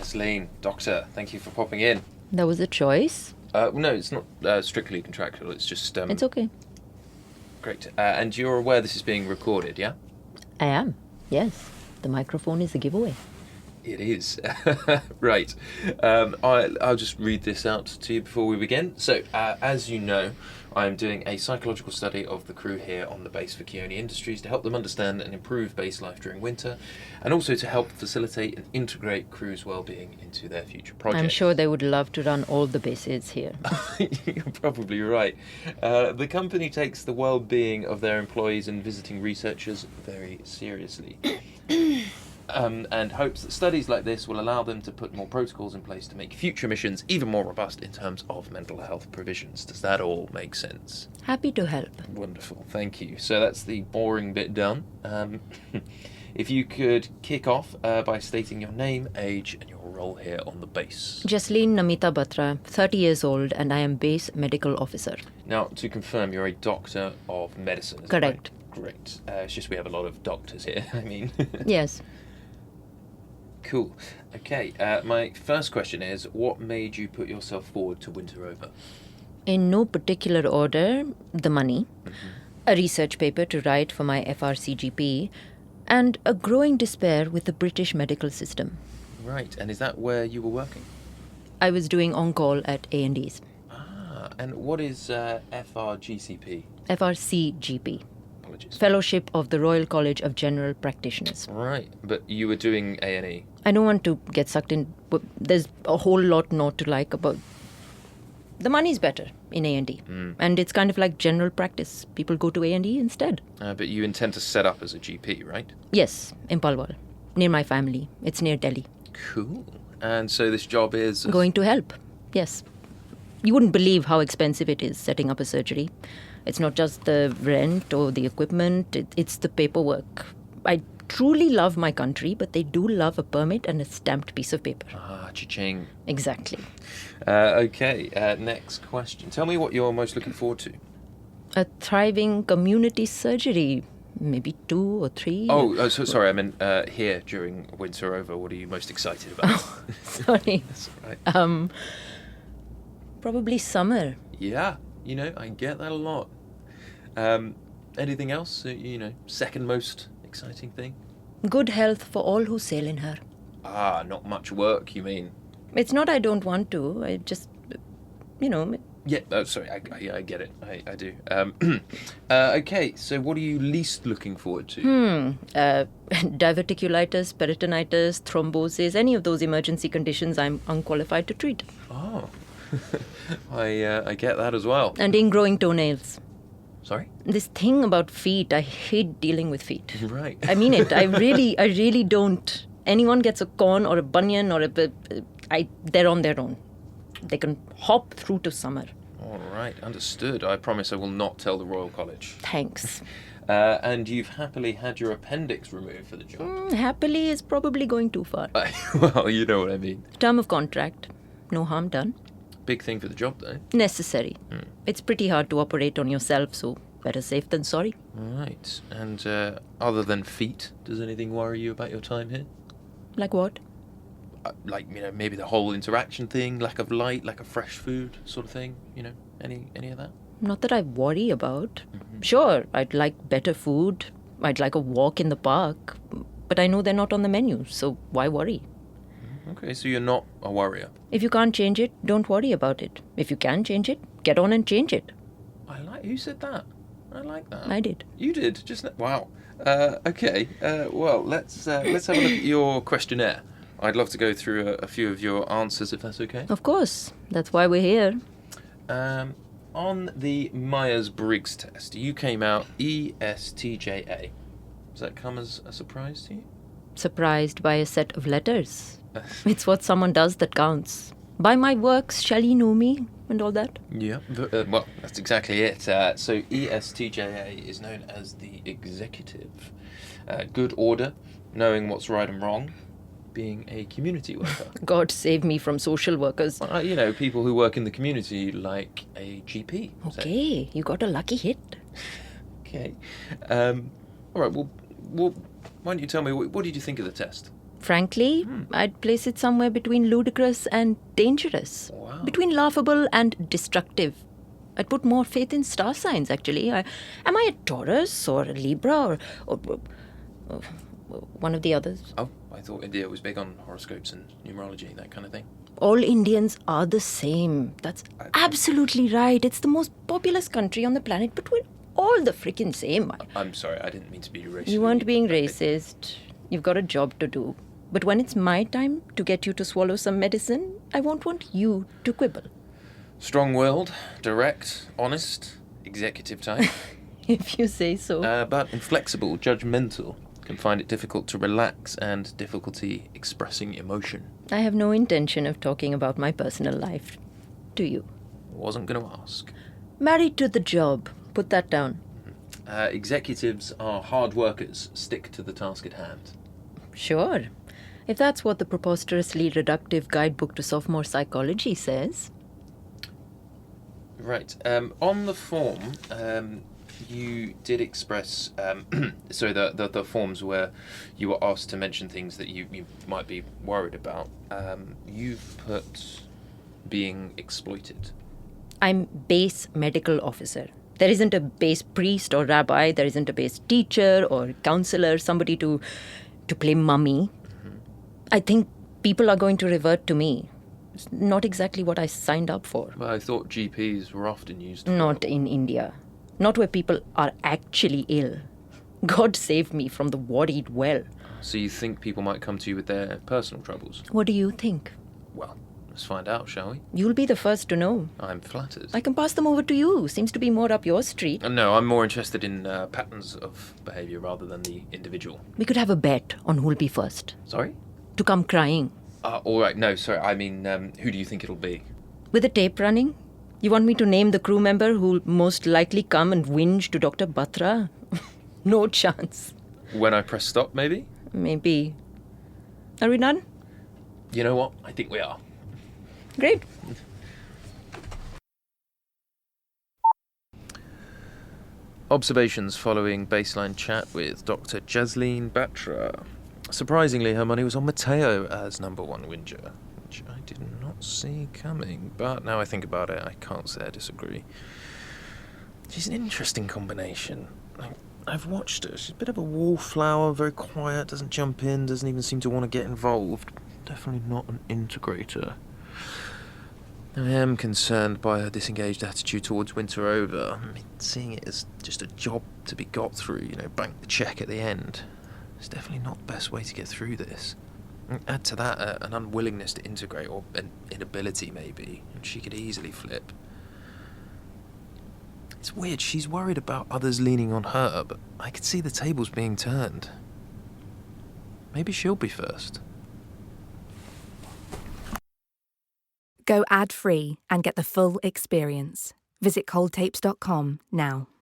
Celine, doctor, thank you for popping in. That was a choice. No, it's not strictly contractual. It's just... It's okay. Great. And you're aware this is being recorded, yeah? I am. Yes. The microphone is a giveaway. It is. Right. I'll just read this out to you before we begin. So, as you know, I'm doing a psychological study of the crew here on the base for Keone Industries to help them understand and improve base life during winter, and also to help facilitate and integrate crew's well-being into their future projects. I'm sure they would love to run all the bases here. You're probably right. The company takes the well-being of their employees and visiting researchers very seriously. And hopes that studies like this will allow them to put more protocols in place to make future missions even more robust in terms of mental health provisions. Does that all make sense? Happy to help. Wonderful, thank you. So that's the boring bit done. If you could kick off by stating your name, age, and your role here on the base. Jasleen Namita Batra, 30 years old, and I am base medical officer. Now, to confirm, you're a doctor of medicine, is that Correct. right? Great. It's just we have a lot of doctors here, I mean. Yes. Cool. Okay, my first question is, what made you put yourself forward to Winter Over? In no particular order, the money, a research paper to write for my FRCGP, and a growing despair with the British medical system. Right, and is that where you were working? I was doing on-call at A&E's. Ah, and what is FRGCP? FRCGP, Apologies. Fellowship of the Royal College of General Practitioners. Right, but you were doing A&E. I don't want to get sucked in, but there's a whole lot not to like about... The money's better in A&E, and it's kind of like general practice. People go to A&E instead. But you intend to set up as a GP, right? Yes, in Palwal, near my family. It's near Delhi. Cool. And so this job is... Going to help, yes. You wouldn't believe how expensive it is setting up a surgery. It's not just the rent or the equipment, it's the paperwork. I truly love my country, but they do love a permit and a stamped piece of paper. Ah, cha-ching. Exactly. Okay, next question. Tell me what you're most looking forward to. A thriving community surgery, maybe 2 or 3. Oh, so sorry, I meant here during Winter Over. What are you most excited about? Sorry. That's all right. Probably summer. Yeah, you know, I get that a lot. Anything else? Second most exciting thing? Good health for all who sail in her. Ah, not much work, you mean? It's not I don't want to, I just, Yeah, sorry, I get it. I do. Okay, so what are you least looking forward to? Diverticulitis, peritonitis, thrombosis, any of those emergency conditions I'm unqualified to treat. Oh, I get that as well. And ingrowing toenails. Sorry? This thing about feet, I hate dealing with feet. Right. I mean it. I really don't. Anyone gets a corn or a bunion or they're on their own. They can hop through to summer. All right, understood. I promise I will not tell the Royal College. Thanks. And you've happily had your appendix removed for the job. Happily is probably going too far. Well, you know what I mean. Term of contract. No harm done. Big thing for the job, though. Necessary. It's pretty hard to operate on yourself, so better safe than sorry. Right. And other than feet, does anything worry you about your time here? Like what? Maybe the whole interaction thing, lack of light, lack of fresh food sort of thing, any of that? Not that I worry about. Sure, I'd like better food. I'd like a walk in the park. But I know they're not on the menu, so why worry? Okay, so you're not a worrier. If you can't change it, don't worry about it. If you can change it, get on and change it. Who said that? I like that. I did. You did, just wow. Okay, well, let's have a look at your questionnaire. I'd love to go through a few of your answers, if that's okay. Of course. That's why we're here. On the Myers-Briggs test, you came out ESTJA. Does that come as a surprise to you? Surprised by a set of letters. It's what someone does that counts. By my works, shall ye know me? And all that. Yeah, well, that's exactly it. So ESTJA is known as the executive. Good order, knowing what's right and wrong, being a community worker. God save me from social workers. People who work in the community like a GP. Okay, you got a lucky hit. Okay. All right, well, why don't you tell me, what did you think of the test? Frankly, I'd place it somewhere between ludicrous and dangerous. Wow. Between laughable and destructive. I'd put more faith in star signs, actually. Am I a Taurus or a Libra or one of the others? Oh, I thought India was big on horoscopes and numerology, that kind of thing. All Indians are the same. That's absolutely right. It's the most populous country on the planet, but we're all the freaking same. I'm sorry, I didn't mean to be racist. You weren't being racist. You've got a job to do. But when it's my time to get you to swallow some medicine, I won't want you to quibble. Strong-willed, direct, honest, executive type. If you say so. But inflexible, judgmental. Can find it difficult to relax and difficulty expressing emotion. I have no intention of talking about my personal life. Do you? Wasn't going to ask. Married to the job. Put that down. Executives are hard workers. Stick to the task at hand. Sure. If that's what the preposterously reductive guidebook to sophomore psychology says. Right. On the form, you did express... so the forms where you were asked to mention things that you might be worried about. You've put being exploited. I'm base medical officer. There isn't a base priest or rabbi. There isn't a base teacher or counselor, somebody to play mummy. I think people are going to revert to me. It's not exactly what I signed up for. Well, I thought GPs were often used for... Not in India. Not where people are actually ill. God save me from the worried well. So you think people might come to you with their personal troubles? What do you think? Well, let's find out, shall we? You'll be the first to know. I'm flattered. I can pass them over to you. Seems to be more up your street. No, I'm more interested in patterns of behaviour rather than the individual. We could have a bet on who'll be first. Sorry? To come crying. All right, no, sorry, I mean, who do you think it'll be? With the tape running? You want me to name the crew member who'll most likely come and whinge to Dr. Batra? No chance. When I press stop, maybe? Maybe. Are we done? You know what? I think we are. Great. Observations following baseline chat with Dr. Jasleen Batra. Surprisingly, her money was on Mateo as number one whinger, which I did not see coming, but now I think about it, I can't say I disagree. She's an interesting combination. I've watched her. She's a bit of a wallflower, very quiet, doesn't jump in, doesn't even seem to want to get involved. Definitely not an integrator. I am concerned by her disengaged attitude towards Winter Over. I mean, seeing it as just a job to be got through, bank the cheque at the end. It's definitely not the best way to get through this. Add to that an unwillingness to integrate, or an inability maybe, and she could easily flip. It's weird, she's worried about others leaning on her, but I could see the tables being turned. Maybe she'll be first. Go ad-free and get the full experience. Visit coldtapes.com now.